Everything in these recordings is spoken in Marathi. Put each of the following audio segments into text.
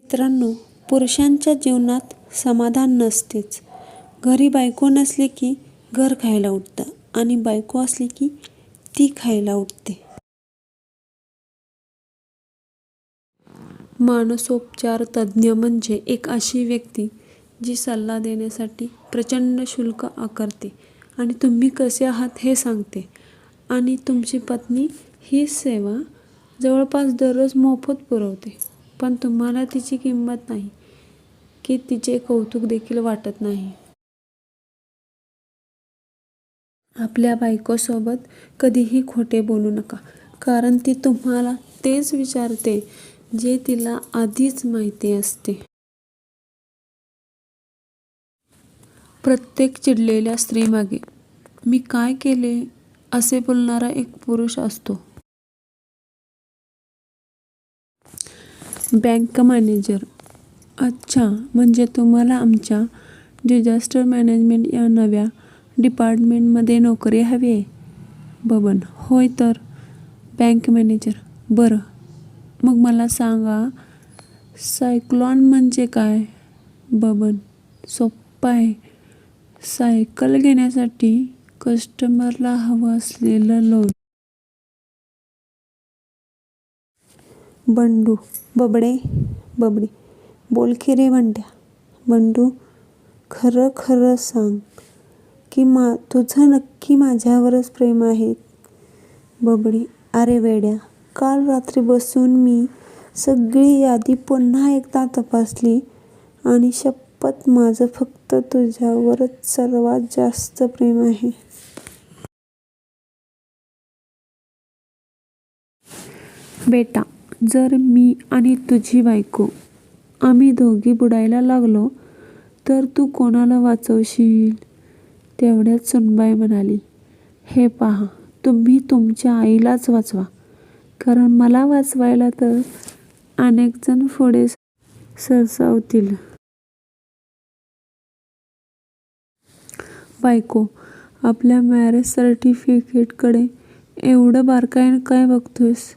मित्रांनो, पुरुषांच्या जीवनात समाधान नसतेच. घरी बायको नसली की घर खायला उठतं आणि बायको असली की ती खायला उठते. मानसोपचार तज्ज्ञ म्हणजे एक अशी व्यक्ती जी सल्ला देण्यासाठी प्रचंड शुल्क आकारते आणि तुम्ही कसे आहात हे सांगते. आणि तुमची पत्नी ही सेवा जवळपास दररोज मोफत पुरवते, पण तुम्हाला तिची किंमत नाही की तिचे कौतुक देखील वाटत नाही. आपल्या बायकोसोबत कधीही खोटे बोलू नका, कारण ती तुम्हाला तेच विचारते जे तिला आधीच माहिती असते. प्रत्येक चिडलेल्या स्त्रीमागे मी काय केले असे बोलणारा एक पुरुष असतो. बँक मॅनेजर: अच्छा, म्हणजे तुम्हाला आमच्या डिझास्टर मॅनेजमेंट या नव्या डिपार्टमेंटमध्ये नोकरी हवी आहे? बबन: होय तर. बँक मॅनेजर: बरं, मग मला सांगा, सायक्लॉन म्हणजे काय? बबन: सोपं आहे. सायकल घेण्यासाठी कस्टमरला हवं असलेलं लोन. बंडू: बबडे. बोल की रे बंड्या. बंडू: खरं खरं सांग की तुझं नक्की माझ्यावरच प्रेम आहे? बबडी: अरे वेड्या, काल रात्री बसून मी सगळी यादी पुन्हा एकदा तपासली आणि शपथ, माझं फक्त तुझ्यावरच सर्वात जास्त प्रेम आहे. बेटा, जर मी आणि तुझी बायको आम्ही दोघी बुडायला लागलो तर तू कोणाला वाचवशील? तेवढ्यात सुनबाई म्हणाली, हे पहा, तुम्ही तुमच्या आईलाच वाचवा, कारण मला वाचवायला तर अनेक जण पुढे सरसावतील. बायको: आपल्या मॅरेज सर्टिफिकेटकडे एवढं बारकाईनं काय बघतोयस?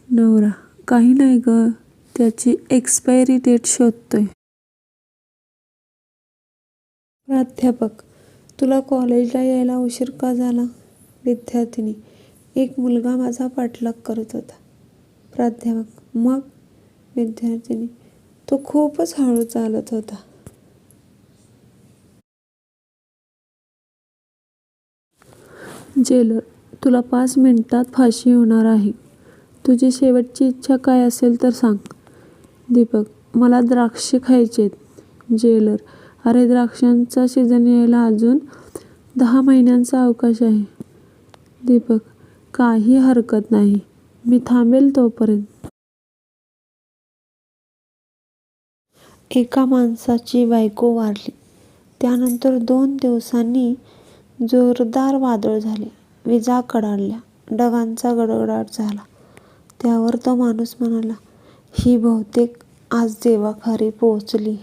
नवरा: काही नाही ग, त्याची एक्सपायरी डेट शोधतोय. प्राध्यापक: तुला कॉलेजला यायला उशीर का झाला? विद्यार्थिनी: एक मुलगा माझा पाठलाग करत होता. प्राध्यापक: मग? विद्यार्थिनी: तो खूपच हळू चालत होता. जेलर: तुला 5 मिनिटात फाशी होणार आहे. तुझी शेवटची इच्छा काय असेल तर सांग. दीपक: मला द्राक्षे खायचेत. जेलर: अरे, द्राक्षांचा सीझन यायला अजून 10 महिन्यांचा अवकाश आहे. दीपक: काही हरकत नाही, मी थांबेल तोपर्यंत. एका माणसाची बायको वारली. त्यानंतर 2 दिवसांनी जोरदार वादळ झाले. विजा कडाडल्या. ढगांचा गडगडाट झाला. त्यावर तो माणूस म्हणाला, ही बहुतेक आज देवाखाली पोहोचली.